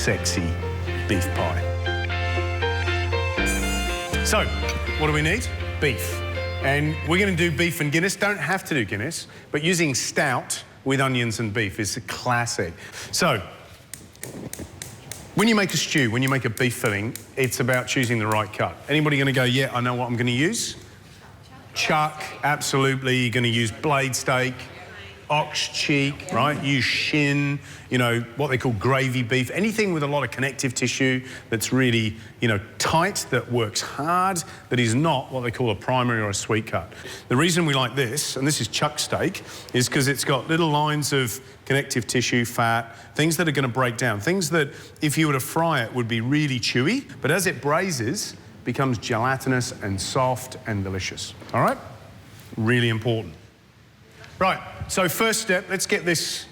sexy beef pie. So, what do we need? Beef. And we're going to do beef and Guinness. Don't have to do Guinness, but using stout with onions and beef is a classic. So, when you make a stew, when you make a beef filling, it's about choosing the right cut. Anybody going to go, yeah, I know what I'm going to use? Chuck, absolutely. You're going to use blade steak, ox cheek, right? Use shin, you know, what they call gravy beef. Anything with a lot of connective tissue that's really, you know, tight, that works hard, that is not what they call a primary or a sweet cut. The reason we like this, and this is chuck steak, is because it's got little lines of connective tissue, fat, things that are going to break down, things that if you were to fry it would be really chewy, but as it braises, becomes gelatinous and soft and delicious. All right? Really important. Right, so first step, let's get this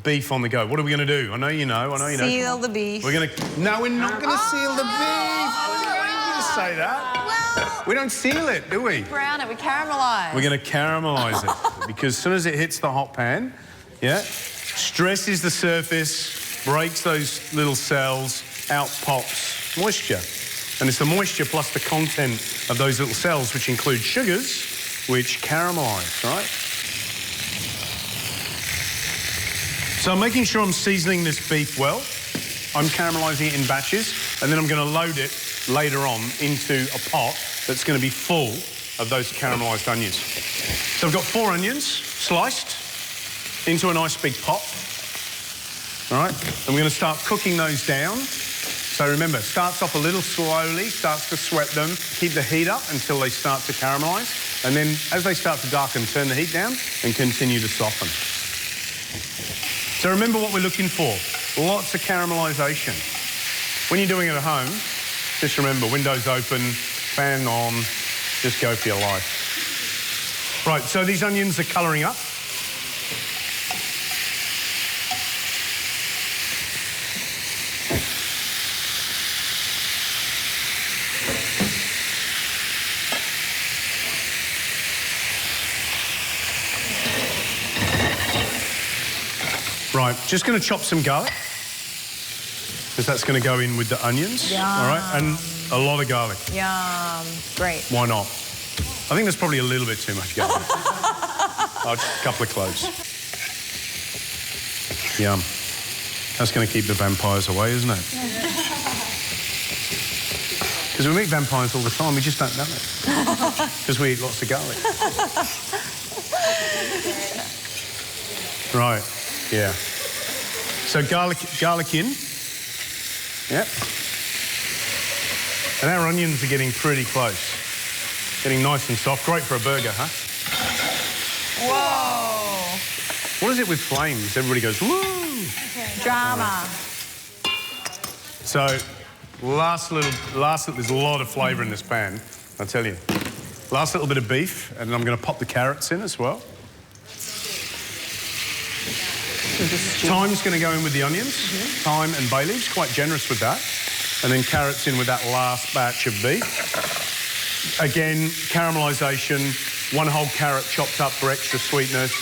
beef on the go. What are we going to do? I know you know. Seal the beef. We're going to... No, we're not going to seal the beef. Why did you just say that? Well... We don't seal it, do we? Brown it, we caramelise. We're going to caramelise it because as soon as it hits the hot pan, yeah, stresses the surface, breaks those little cells, out pops moisture. And it's the moisture plus the content of those little cells, which include sugars, which caramelise, right? So I'm making sure I'm seasoning this beef well. I'm caramelising it in batches, and then I'm going to load it later on into a pot that's going to be full of those caramelised onions. So I've got 4 onions sliced into a nice big pot. All right, and we're going to start cooking those down. So remember, starts off a little slowly, starts to sweat them, keep the heat up until they start to caramelise, and then as they start to darken, turn the heat down and continue to soften. So remember what we're looking for, lots of caramelisation. When you're doing it at home, just remember, windows open, fan on, just go for your life. Right, so these onions are colouring up. Right, just going to chop some garlic, because that's going to go in with the onions. Yum. All right, and a lot of garlic. Yum, great. Why not? I think there's probably a little bit too much garlic. Oh, just a couple of cloves. Yum. That's going to keep the vampires away, isn't it? Because we meet vampires all the time, we just don't know it. Because we eat lots of garlic. Right. Yeah. So garlic in. Yep. And our onions are getting pretty close. Getting nice and soft. Great for a burger, huh? Whoa. What is it with flames? Everybody goes, woo! Drama. So, there's a lot of flavour in this pan, I'll tell you. Last little bit of beef, and I'm going to pop the carrots in as well. Thyme's going to go in with the onions, thyme and bay leaves, quite generous with that. And then carrots in with that last batch of beef. Again, caramelisation, 1 whole carrot chopped up for extra sweetness.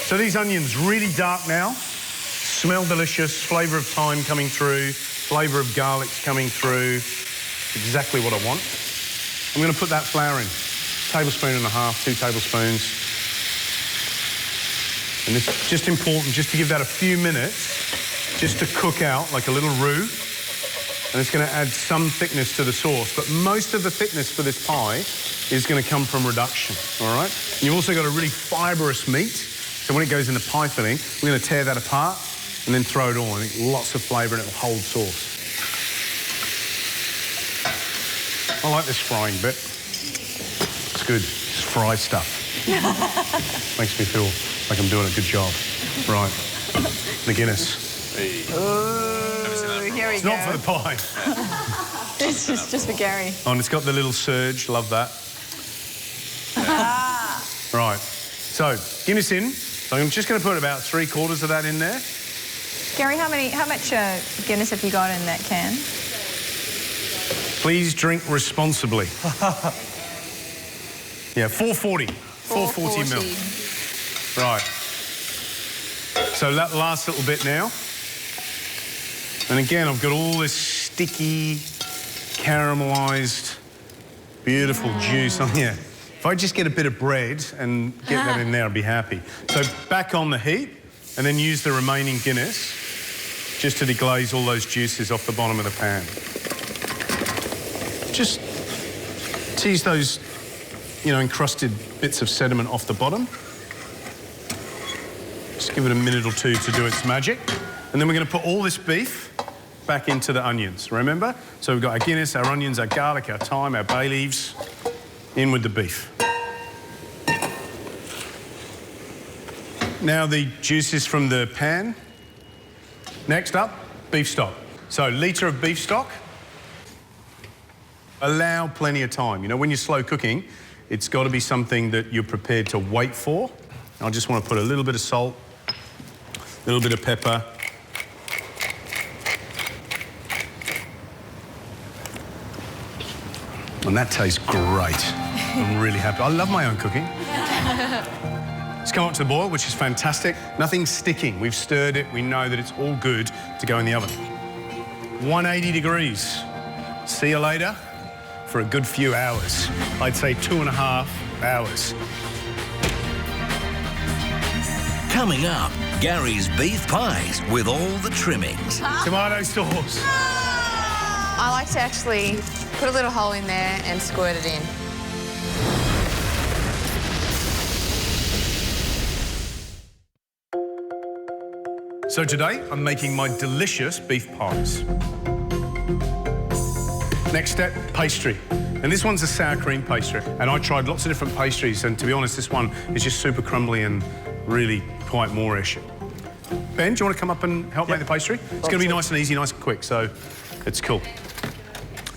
So these onions really dark now, smell delicious, flavour of thyme coming through, flavour of garlic's coming through. Exactly what I want. I'm going to put that flour in, 1.5 tablespoons, 2 tablespoons. And it's just important just to give that a few minutes, just to cook out like a little roux. And it's going to add some thickness to the sauce. But most of the thickness for this pie is going to come from reduction, all right? And you've also got a really fibrous meat. So when it goes in the pie filling, we're going to tear that apart and then throw it on. Lots of flavour and it will hold sauce. I like this frying bit. It's good. Just fry stuff. Makes me feel like I'm doing a good job. Right. The Guinness. Ooh, here we it's go. not for the pie. It's just for Gary. Oh, and it's got the little surge. Love that. Right. So, Guinness in. So I'm just going to put about 3/4 of that in there. Gary, how much Guinness have you got in that can? Please drink responsibly. Yeah, 440. 440 mil. Right. So that last little bit now. And again, I've got all this sticky, caramelised, beautiful juice on here. If I just get a bit of bread and get that in there, I'd be happy. So back on the heat, and then use the remaining Guinness just to deglaze all those juices off the bottom of the pan. Just tease those, you know, encrusted bits of sediment off the bottom. Just give it a minute or two to do its magic. And then we're going to put all this beef back into the onions, remember? So we've got our Guinness, our onions, our garlic, our thyme, our bay leaves. In with the beef. Now the juices from the pan. Next up, beef stock. So, litre of beef stock. Allow plenty of time. You know, when you're slow cooking, it's got to be something that you're prepared to wait for. I just want to put a little bit of salt, a little bit of pepper. And that tastes great. I'm really happy. I love my own cooking. It's come up to the boil, which is fantastic. Nothing's sticking. We've stirred it. We know that it's all good to go in the oven. 180 degrees. See you later for a good few hours. I'd say 2.5 hours. Coming up, Gary's beef pies with all the trimmings. Tomato sauce. I like to actually put a little hole in there and squirt it in. So today, I'm making my delicious beef pies. Next step, pastry. And this one's a sour cream pastry. And I tried lots of different pastries, and to be honest, this one is just super crumbly and really quite Moorish. Ben, do you want to come up and help make the pastry? It's going to be nice and easy, nice and quick, so it's cool.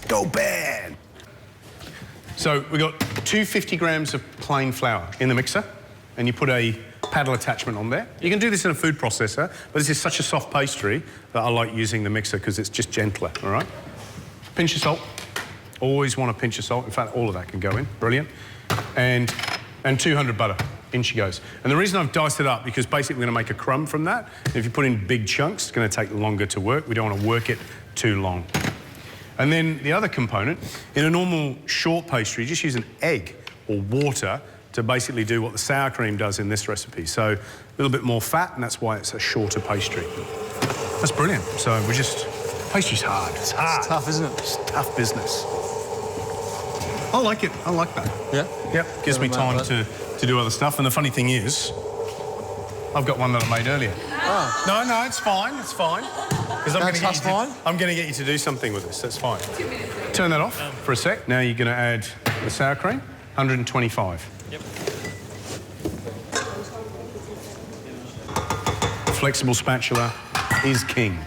Go Ben! So we've got 250 grams of plain flour in the mixer, and you put a paddle attachment on there. You can do this in a food processor, but this is such a soft pastry that I like using the mixer because it's just gentler, all right? Pinch of salt. Always want a pinch of salt. In fact, all of that can go in. Brilliant. And 200 butter. In she goes. And the reason I've diced it up, because basically we're going to make a crumb from that. If you put in big chunks, it's going to take longer to work. We don't want to work it too long. And then the other component, in a normal short pastry, just use an egg or water to basically do what the sour cream does in this recipe. So a little bit more fat, and that's why it's a shorter pastry. That's brilliant. So we're just... Pastry's hard. It's hard. It's tough, isn't it? It's tough business. I like it. I like that. Yeah? Yep. Gives me time to do other stuff. And the funny thing is, I've got one that I made earlier. Oh. No, it's fine. It's fine. Because I'm going to get you to do something with this. That's fine. 2 minutes. Turn that off for a sec. Now you're going to add the sour cream. 125. Yep. Flexible spatula is king.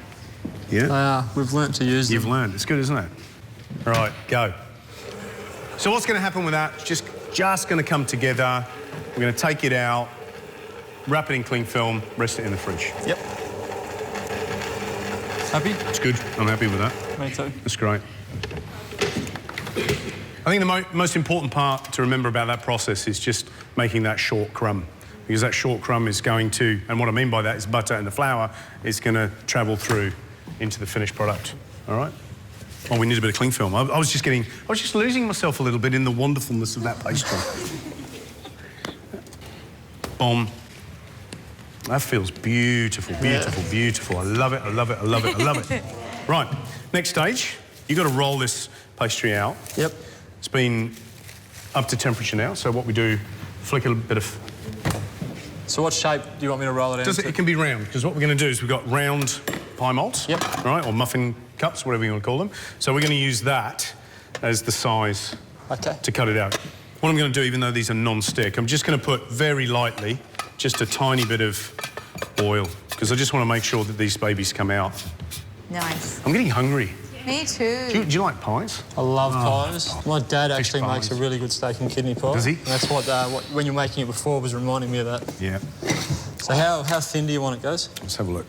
Yeah? We've learnt to use them. You've learned. It's good, isn't it? All right, go. So what's going to happen with that? It's just going to come together. We're going to take it out, wrap it in cling film, rest it in the fridge. Yep. Happy? It's good. I'm happy with that. Me too. That's great. I think the most important part to remember about that process is just making that short crumb, because that short crumb is going to, and what I mean by that is butter and the flour is going to travel through into the finished product. All right? Oh, we need a bit of cling film. I was just losing myself a little bit in the wonderfulness of that pastry. Boom. That feels beautiful, beautiful, beautiful. I love it, I love it, I love it, I love it. Right, next stage, you've got to roll this pastry out. Yep. It's been up to temperature now, so what we do, flick a bit of... So what shape do you want me to roll it into? It can be round, because what we're going to do is we've got round pie molds, yep, right, or muffin cups, whatever you want to call them. So we're going to use that as the size to cut it out. What I'm going to do, even though these are non-stick, I'm just going to put very lightly just a tiny bit of oil, because I just want to make sure that these babies come out. Nice. I'm getting hungry. Me too. Do you like pies? I love pies. My dad actually makes a really good steak and kidney pie. Does he? And that's what when you're making it before was reminding me of that. Yeah. So how thin do you want it, guys? Let's have a look.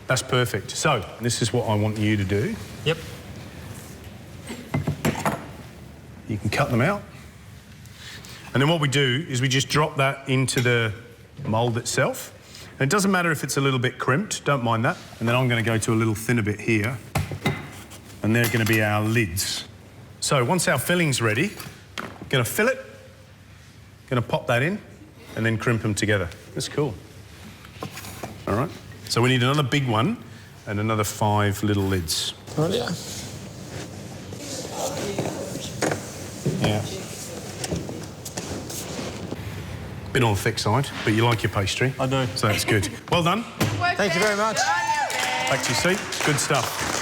That's perfect. So, this is what I want you to do. Yep. You can cut them out. And then what we do is we just drop that into the mould itself. And it doesn't matter if it's a little bit crimped, don't mind that. And then I'm going to go to a little thinner bit here. And they're going to be our lids. So once our filling's ready, going to fill it, going to pop that in, and then crimp them together. That's cool. All right. So we need another big one and another 5 little lids. Right, yeah. Yeah. Bit on the thick side, but you like your pastry. I do. So that's good. Well done. Thank you very much. Back to your seat. Good stuff.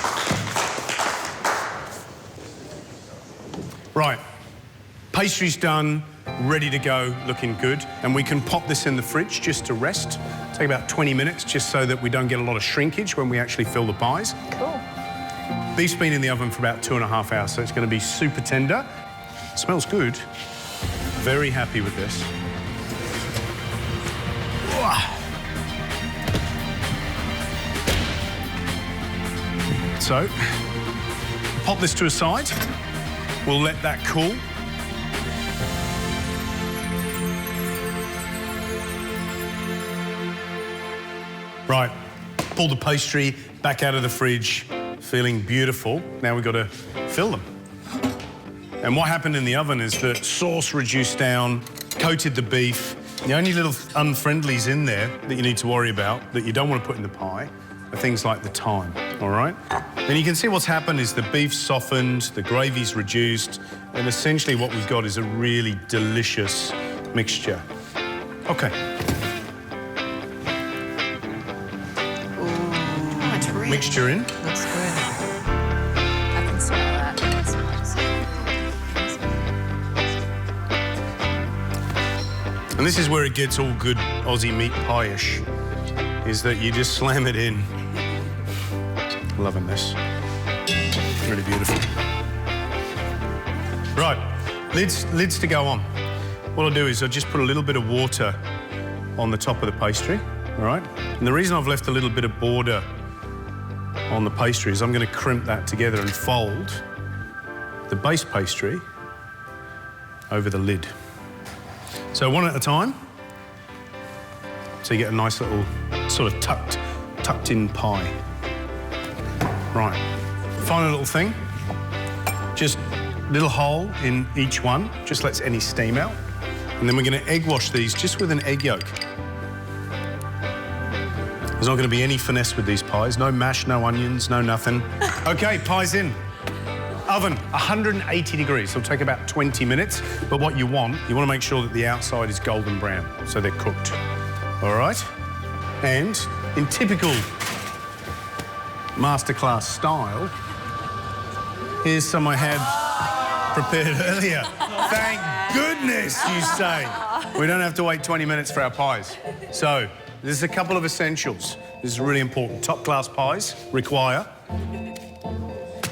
Right. Pastry's done, ready to go, looking good. And we can pop this in the fridge just to rest. Take about 20 minutes just so that we don't get a lot of shrinkage when we actually fill the pies. Cool. Beef's been in the oven for about 2.5 hours, so it's going to be super tender. Smells good. Very happy with this. So, pop this to a side. We'll let that cool. Right, pull the pastry back out of the fridge, feeling beautiful. Now we've got to fill them. And what happened in the oven is that sauce reduced down, coated the beef. The only little unfriendlies in there that you need to worry about, that you don't want to put in the pie, are things like the thyme, all right? And you can see what's happened is the beef's softened, the gravy's reduced, and essentially what we've got is a really delicious mixture. Okay. Mixture in. Looks good. I can smell that. And this is where it gets all good Aussie meat pie-ish, is that you just slam it in. Loving this. Really beautiful. Right, lids to go on. What I'll do is I'll just put a little bit of water on the top of the pastry, all right? And the reason I've left a little bit of border on the pastry is I'm going to crimp that together and fold the base pastry over the lid. So one at a time, so you get a nice little sort of tucked in pie. Right, final little thing, just little hole in each one, just lets any steam out. And then we're going to egg wash these just with an egg yolk. There's not going to be any finesse with these pies. No mash, no onions, no nothing. OK, pie's in. Oven, 180 degrees. It'll take about 20 minutes. But what you want to make sure that the outside is golden brown, so they're cooked. All right? And in typical masterclass style, here's some I had prepared earlier. Thank goodness, you say. We don't have to wait 20 minutes for our pies. So, there's a couple of essentials. This is really important. Top-class pies require... Paper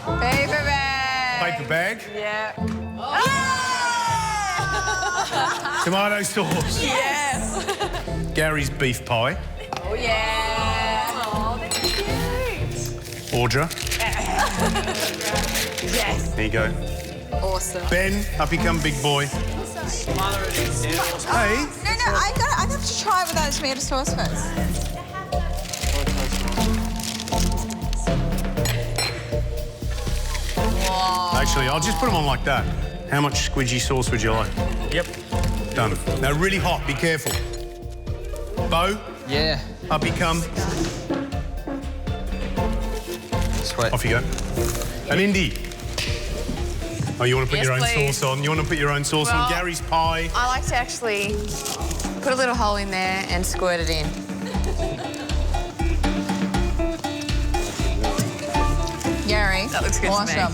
bag. Paper bag. Yeah. Tomato sauce. Yes. Gary's beef pie. Oh, yeah. Oh, they're cute. Audra. Yes. There you go. Awesome. Ben, up you come, big boy. Hey. No, I have to try it without the tomato sauce first. Wow. Actually, I'll just put them on like that. How much squidgy sauce would you like? Yep. Done. Now, really hot, be careful. Bo, Yeah. up you come. Sweat. Off you go. And Indy. Oh, you want to put Yes, your own please. sauce on? You want to put your own sauce on? Well, Gary's pie. I like to actually put a little hole in there and squirt it in. Gary. That looks good to me. Awesome.